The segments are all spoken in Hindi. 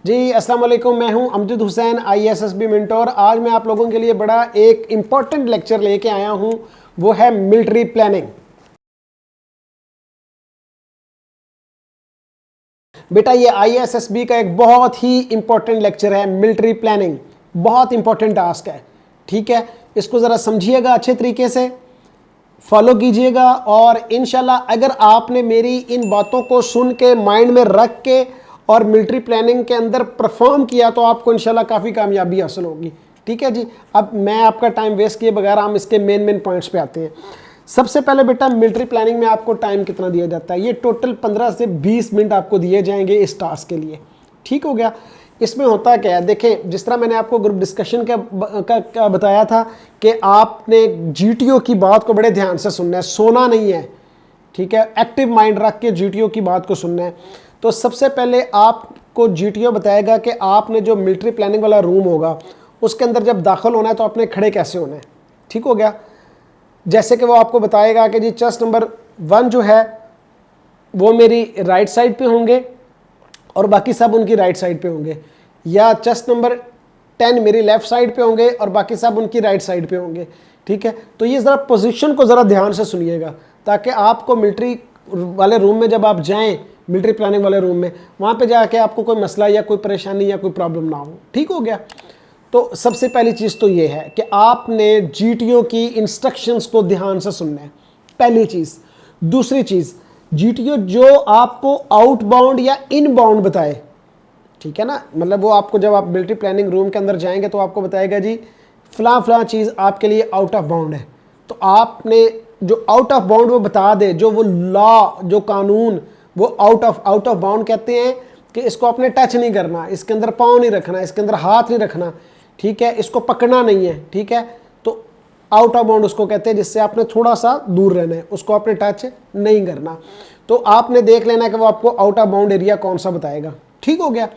जी अस्सलाम वालेकुम, मैं हूं अमजद हुसैन ISSB मेंटोर। आज मैं आप लोगों के लिए बड़ा एक इम्पॉर्टेंट लेक्चर लेके आया हूं, वो है मिलिट्री प्लानिंग। बेटा ये ISSB का एक बहुत ही इंपॉर्टेंट लेक्चर है। मिलिट्री प्लानिंग बहुत इंपॉर्टेंट टास्क है, ठीक है। इसको ज़रा समझिएगा, अच्छे तरीके से फॉलो कीजिएगा और इंशाल्लाह अगर आपने मेरी इन बातों को सुन के माइंड में रख के और मिलिट्री प्लानिंग के अंदर परफॉर्म किया तो आपको इंशाल्लाह काफ़ी कामयाबी हासिल होगी, ठीक है जी। अब मैं आपका टाइम वेस्ट किए बगैर हम इसके मेन पॉइंट्स पे आते हैं। सबसे पहले बेटा मिलिट्री प्लानिंग में आपको टाइम कितना दिया जाता है? ये टोटल 15 से 20 मिनट आपको दिए जाएंगे इस टास्क के लिए, ठीक हो गया। इसमें होता क्या है, देखें जिस तरह मैंने आपको ग्रुप डिस्कशन का बताया था कि आपने GTO की बात को बड़े ध्यान से सुनना है, सोना नहीं है, ठीक है। एक्टिव माइंड रख के GTO की बात को सुनना है। तो सबसे पहले आपको GTO बताएगा कि आपने जो मिलिट्री प्लानिंग वाला रूम होगा उसके अंदर जब दाखिल होना है तो आपने खड़े कैसे होना है, ठीक हो गया। जैसे कि वो आपको बताएगा कि जी चेस्ट नंबर 1 जो है वो मेरी राइट साइड पे होंगे और बाकी सब उनकी राइट साइड पे होंगे, या चेस्ट नंबर 10 मेरी लेफ्ट साइड पे होंगे और बाकी सब उनकी राइट साइड पे होंगे, ठीक है। तो ये ज़रा पोजीशन को ज़रा ध्यान से सुनिएगा ताकि आपको मिलिट्री वाले रूम में जब आप जाएं, मिलिट्री प्लानिंग वाले रूम में, वहाँ पे जाके आपको कोई मसला या कोई परेशानी या कोई प्रॉब्लम ना हो, ठीक हो गया। तो सबसे पहली चीज़ तो ये है कि आपने GTO की इंस्ट्रक्शंस को ध्यान से सुनना है, पहली चीज़। दूसरी चीज़, GTO जो आपको आउटबाउंड या इनबाउंड बताए, ठीक है ना, मतलब वो आपको जब आप मिलिट्री प्लानिंग रूम के अंदर जाएंगे तो आपको बताएगा जी फलां चीज़ आपके लिए आउट ऑफ बाउंड है। तो आपने जो आउट ऑफ बाउंड वो बता दे, जो वो लॉ, जो कानून, वो आउट ऑफ बाउंड कहते हैं कि इसको आपने टच नहीं करना, इसके अंदर पाँव नहीं रखना, इसके अंदर हाथ नहीं रखना, ठीक है, इसको पकड़ना नहीं है, ठीक है। तो आउट ऑफ बाउंड उसको कहते हैं जिससे आपने थोड़ा सा दूर रहना है, उसको आपने टच नहीं करना। तो आपने देख लेना कि वो आपको आउट ऑफ बाउंड एरिया कौन सा बताएगा, ठीक हो गया।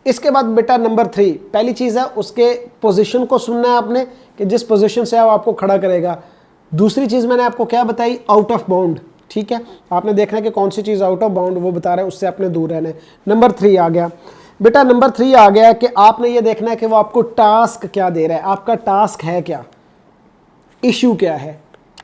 इसके बाद बेटा नंबर 3, पहली चीज़ है उसके पोजीशन को सुनना है आपने कि जिस पोजीशन से वो आपको खड़ा करेगा। दूसरी चीज़ मैंने आपको क्या बताई, आउट ऑफ बाउंड, ठीक है। आपने देखना है कि कौन सी चीज़ आउट ऑफ बाउंड वो बता रहा है, उससे आपने दूर रहना है। नंबर 3 आ गया बेटा, नंबर 3 आ गया कि आपने ये देखना है कि वो आपको टास्क क्या दे रहा है, आपका टास्क है क्या, इशू क्या है,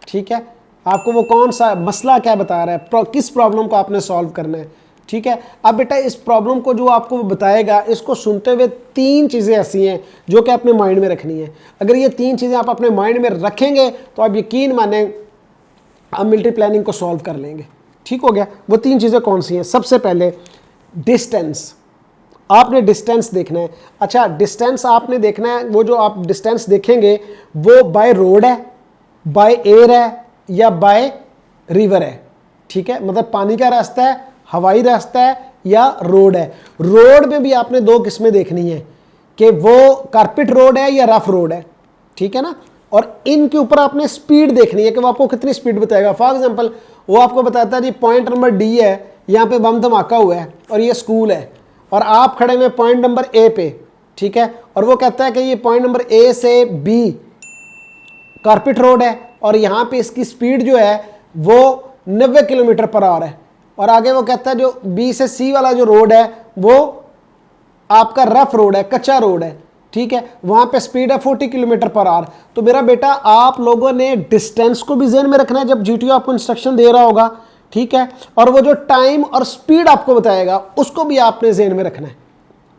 ठीक है। आपको वो कौन सा मसला क्या बता रहा है, किस प्रॉब्लम को आपने सॉल्व करना है, ठीक है। अब बेटा इस प्रॉब्लम को जो आपको बताएगा, इसको सुनते हुए 3 चीज़ें ऐसी हैं जो कि अपने माइंड में रखनी है। अगर ये 3 चीज़ें आप अपने माइंड में रखेंगे तो आप यकीन माने आप मिलिट्री प्लानिंग को सॉल्व कर लेंगे, ठीक हो गया। वो 3 चीज़ें कौन सी हैं? सबसे पहले डिस्टेंस, आपने डिस्टेंस देखना है। अच्छा, डिस्टेंस आपने देखना है, वो जो आप डिस्टेंस देखेंगे वो बाय रोड है, बाय एयर है या बाय रिवर है, ठीक है। मतलब पानी का रास्ता है, हवाई रास्ता है या रोड है। रोड में भी आपने 2 किस्में देखनी है कि वो कारपेट रोड है या रफ रोड है, ठीक है ना। और इनके ऊपर आपने स्पीड देखनी है कि वो आपको कितनी स्पीड बताएगा। फॉर एग्जांपल वो आपको बताता है जी पॉइंट नंबर D है, यहाँ पे बम धमाका हुआ है और ये स्कूल है और आप खड़े हुए पॉइंट नंबर A पे, ठीक है। और वो कहता है कि ये पॉइंट नंबर A से B कारपेट रोड है और यहाँ पे इसकी स्पीड जो है वो 90 किलोमीटर पर आवर है। और आगे वो कहता है जो B से C वाला जो रोड है वो आपका रफ रोड है, कच्चा रोड है, ठीक है। वहां पे स्पीड है 40 किलोमीटर पर आवर। तो मेरा बेटा आप लोगों ने डिस्टेंस को भी ध्यान में रखना है जब GTO आपको इंस्ट्रक्शन दे रहा होगा, ठीक है। और वो जो टाइम और स्पीड आपको बताएगा उसको भी आपने ध्यान में रखना है,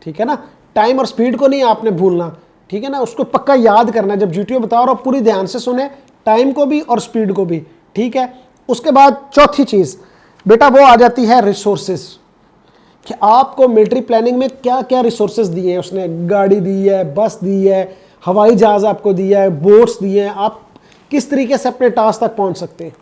ठीक है ना। टाइम और स्पीड को नहीं आपने भूलना, ठीक है ना, उसको पक्का याद करना है। जब GTO बता रहा हो पूरी ध्यान से सुने, टाइम को भी और स्पीड को भी, ठीक है। उसके बाद चौथी चीज़ बेटा वो आ जाती है रिसोर्सेज, कि आपको मिलिट्री प्लानिंग में क्या क्या रिसोर्सेज दिए हैं उसने। गाड़ी दी है, बस दी है, हवाई जहाज़ आपको दिया है, बोट्स दिए हैं। आप किस तरीके से अपने टास्क तक पहुंच सकते हैं,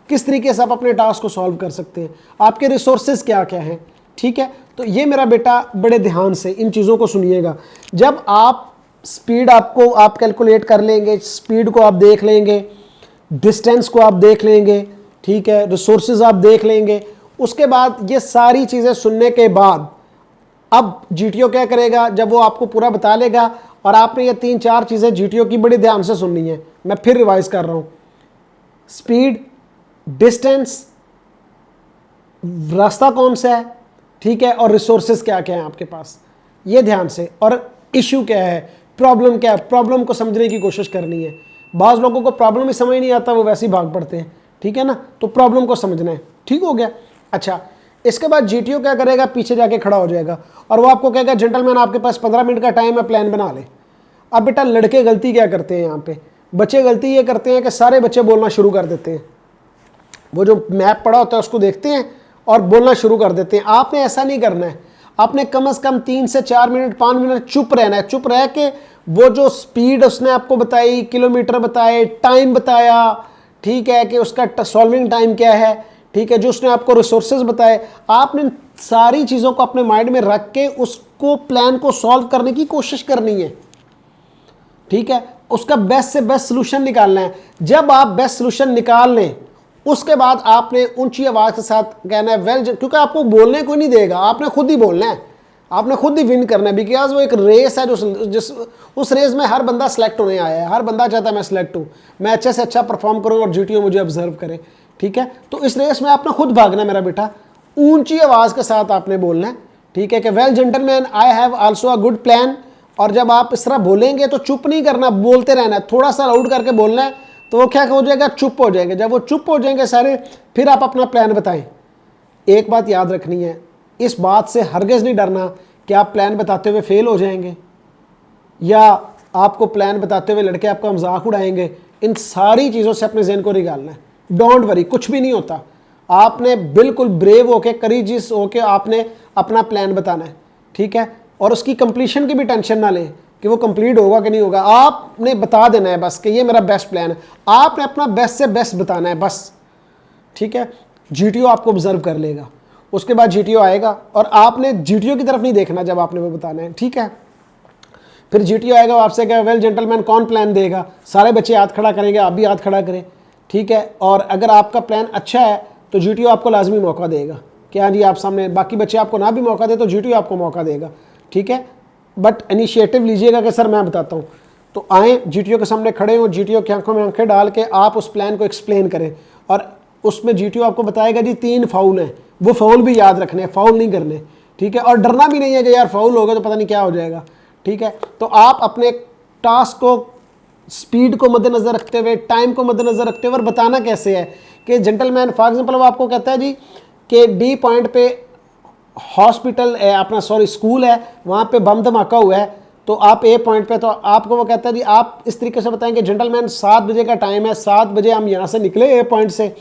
किस तरीके से आप अपने टास्क को सॉल्व कर सकते हैं, आपके रिसोर्सेज क्या क्या हैं, ठीक है। तो ये मेरा बेटा बड़े ध्यान से इन चीज़ों को सुनिएगा। जब आप स्पीड आपको आप कैलकुलेट कर लेंगे, स्पीड को आप देख लेंगे, डिस्टेंस को आप देख लेंगे, ठीक है, रिसोर्सेज आप देख लेंगे, उसके बाद ये सारी चीज़ें सुनने के बाद अब GTO क्या करेगा, जब वो आपको पूरा बता लेगा और आपने ये 3-4 चीज़ें GTO की बड़ी ध्यान से सुननी है। मैं फिर रिवाइज कर रहा हूँ, स्पीड, डिस्टेंस, रास्ता कौन सा है, ठीक है, और रिसोर्सेज क्या क्या हैं आपके पास। ये ध्यान से। और इशू क्या है, प्रॉब्लम क्या है, प्रॉब्लम को समझने की कोशिश करनी है। बाज़ लोगों को प्रॉब्लम ही समझ नहीं आता, वो वैसे ही भाग पड़ते हैं, ठीक है ना। तो प्रॉब्लम को समझना है, ठीक हो गया। अच्छा, इसके बाद जीटीओ क्या करेगा, पीछे जाके खड़ा हो जाएगा और वो आपको कहेगा जेंटलमैन आपके पास 15 मिनट का टाइम है, प्लान बना ले। अब बेटा लड़के गलती क्या करते हैं यहाँ पे, बच्चे गलती ये करते हैं कि सारे बच्चे बोलना शुरू कर देते हैं। वो जो मैप पड़ा होता है उसको देखते हैं और बोलना शुरू कर देते हैं। आपने ऐसा नहीं करना है, आपने कम से कम 3 से 4 मिनट 5 मिनट चुप रहना है। चुप रह के वो जो स्पीड उसने आपको बताई, किलोमीटर बताए, टाइम बताया, ठीक है, कि उसका सॉल्विंग टाइम क्या है, ठीक है, जो उसने आपको रिसोर्सेज बताए, आपने सारी चीज़ों को अपने माइंड में रख के उसको प्लान को सॉल्व करने की कोशिश करनी है, ठीक है। उसका बेस्ट से बेस्ट सोल्यूशन निकालना है। जब आप बेस्ट सोल्यूशन निकाल लें उसके बाद आपने ऊंची आवाज़ के साथ कहना है वेल, क्योंकि आपको बोलने को नहीं देगा, आपने खुद ही बोलना है, आपने खुद ही विन करना है। बिकॉज वो एक रेस है जिस उस रेस में हर बंदा सेलेक्ट होने आया है, हर बंदा चाहता है मैं सेलेक्ट हूँ, मैं अच्छे से अच्छा परफॉर्म करूँ और जीटीओ मुझे ऑब्जर्व करे, ठीक है। तो इस रेस में आपने खुद भागना है मेरा बेटा, ऊंची आवाज़ के साथ आपने बोलना है, ठीक है, कि well gentleman I have also a good plan. और जब आप इस तरह बोलेंगे तो चुप नहीं करना, बोलते रहना है, थोड़ा सा लाउड करके बोलना है, तो वो क्या हो जाएगा, चुप हो जाएंगे। जब वो चुप हो जाएंगे सारे, फिर आप अपना प्लान बताएं। एक बात याद रखनी है, इस बात से हरगिज़ नहीं डरना कि आप प्लान बताते हुए फेल हो जाएंगे या आपको प्लान बताते हुए लड़के आपका मजाक उड़ाएंगे। इन सारी चीज़ों से अपने जहन को निकालना है। डोंट वरी, कुछ भी नहीं होता। आपने बिल्कुल ब्रेव होके, करेजियस होके आपने अपना प्लान बताना है, ठीक है। और उसकी कंप्लीशन की भी टेंशन ना लें कि वो कंप्लीट होगा कि नहीं होगा, आपने बता देना है बस कि ये मेरा बेस्ट प्लान है। आपने अपना बेस्ट से बेस्ट बताना है बस, ठीक है। जीटीओ आपको ऑब्जर्व कर लेगा, उसके बाद जीटीओ आएगा और आपने जीटीओ की तरफ नहीं देखना जब आपने वो बताना है, ठीक है। फिर जीटीओ आएगा, वो आपसे कहेगा वेल जेंटलमैन कौन प्लान देगा, सारे बच्चे हाथ खड़ा करेंगे, आप भी हाथ खड़ा करें, ठीक है। और अगर आपका प्लान अच्छा है तो जीटीओ आपको लाजमी मौका देगा कि हाँ जी आप सामने, बाकी बच्चे आपको ना भी मौका दे तो जीटीओ आपको मौका देगा, ठीक है। बट इनिशिएटिव लीजिएगा कि सर मैं बताता हूँ, तो आए जीटीओ के सामने खड़े हो, जीटीओ की आंखों में आंखें डाल के आप उस प्लान को एक्सप्लेन करें। और उसमें जीटीओ आपको बताएगा जी 3 फाउल हैं, वो फाउल भी याद रखने हैं, फाउल नहीं करने, ठीक है। और डरना भी नहीं है कि यार फाउल होगा तो पता नहीं क्या हो जाएगा, ठीक है। तो आप अपने टास्क को स्पीड को मद्देनजर रखते हुए, टाइम को मद्देनजर रखते हुए, और बताना कैसे है कि जेंटलमैन फॉर एग्जांपल वो आपको कहता है जी कि डी पॉइंट पे हॉस्पिटल है अपना, सॉरी स्कूल है, वहाँ पे बम धमाका हुआ है, तो आप ए पॉइंट पे, तो आपको वो कहता है जी आप इस तरीके से बताएंगे जेंटलमैन 7 बजे का टाइम है, 7 बजे हम यहाँ से निकले ए पॉइंट से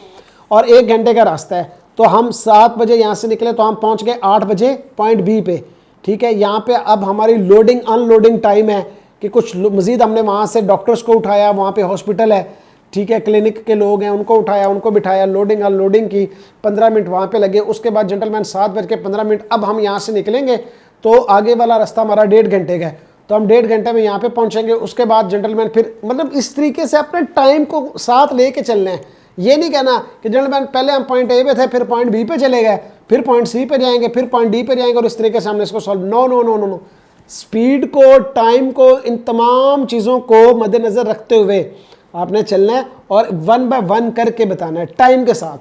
और 1 घंटे का रास्ता है, तो हम 7 बजे यहाँ से निकले तो हम पहुँच गए 8 बजे पॉइंट बी पे, ठीक है। यहाँ पे अब हमारी लोडिंग अनलोडिंग टाइम है कि कुछ मज़ीद हमने वहाँ से डॉक्टर्स को उठाया, वहाँ पे हॉस्पिटल है, ठीक है, क्लिनिक के लोग हैं उनको उठाया, उनको बिठाया, लोडिंग अनलोडिंग की, 15 मिनट वहाँ पे लगे। उसके बाद जेंटलमैन 7:15 अब हम यहाँ से निकलेंगे तो आगे वाला रास्ता हमारा 1.5 घंटे का है, तो हम 1.5 घंटे में यहाँ पे पहुँचेंगे। उसके बाद जेंटलमैन फिर मतलब इस तरीके से अपने टाइम को साथ लेके चलना है। ये नहीं कहना कि जेंटलमैन पहले हम पॉइंट ए पे थे, फिर पॉइंट बी पे चले गए, फिर पॉइंट सी पे जाएंगे, फिर पॉइंट डी पे जाएंगे और इस तरीके से हमने इसको सॉल्व। No no no no no, speed को, टाइम को, इन तमाम चीज़ों को मद्देनज़र रखते हुए आपने चलना है और 1 बाय 1 करके बताना है टाइम के साथ,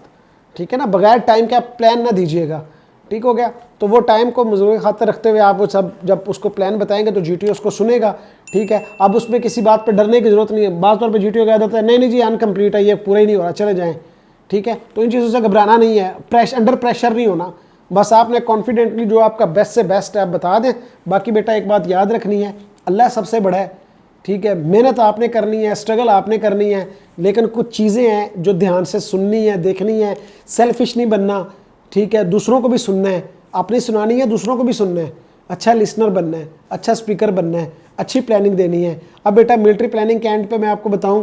ठीक है ना। बगैर टाइम के आप प्लान ना दीजिएगा, ठीक हो गया। तो वो टाइम को मजबूत खातिर रखते हुए आप वो सब जब उसको प्लान बताएंगे तो जीटीओ उसको सुनेगा, ठीक है। अब उसमें किसी बात पे डरने की जरूरत नहीं है। बात तौर पे जीटीओ कह देता है नहीं जी अनकम्प्लीट है, ये पूरा ही नहीं हो रहा, चले जाएँ, ठीक है। तो इन चीज़ों से घबराना नहीं है, अंडर प्रेशर नहीं होना, बस आपने कॉन्फिडेंटली जो आपका बेस्ट से बेस्ट है आप बता दें। बाकी बेटा एक बात याद रखनी है, अल्लाह सबसे बड़ा है, ठीक है। मेहनत आपने करनी है, स्ट्रगल आपने करनी है, लेकिन कुछ चीज़ें हैं जो ध्यान से सुननी है, देखनी है, सेल्फिश नहीं बनना, ठीक है। दूसरों को भी सुनना है, अपनी सुनानी है, दूसरों को भी सुनना है, अच्छा लिसनर बनना है, अच्छा स्पीकर बनना है, अच्छी प्लानिंग देनी है। अब बेटा मिलिट्री प्लानिंग के एंड पे मैं आपको बताऊं,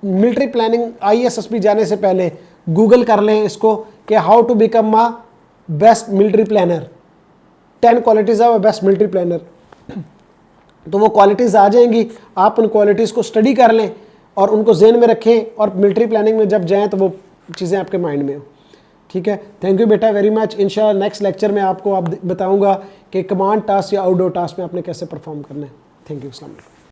मिलिट्री प्लानिंग IASSB जाने से पहले गूगल कर लें इसको कि how to become a best military planner, 10 qualities of best military planner. तो वो क्वालिटीज़ आ जाएंगी, आप उन क्वालिटीज़ को स्टडी कर लें और उनको जहन में रखें और मिलिट्री प्लानिंग में जब जाएं तो वो चीज़ें आपके माइंड में हो, ठीक है। थैंक यू बेटा वेरी मच। इंशाल्लाह नेक्स्ट लेक्चर में आपको बताऊंगा कि कमांड टास्क या आउटडोर टास्क में आपने कैसे परफॉर्म करना है। थैंक यू, अस्सलाम वालेकुम।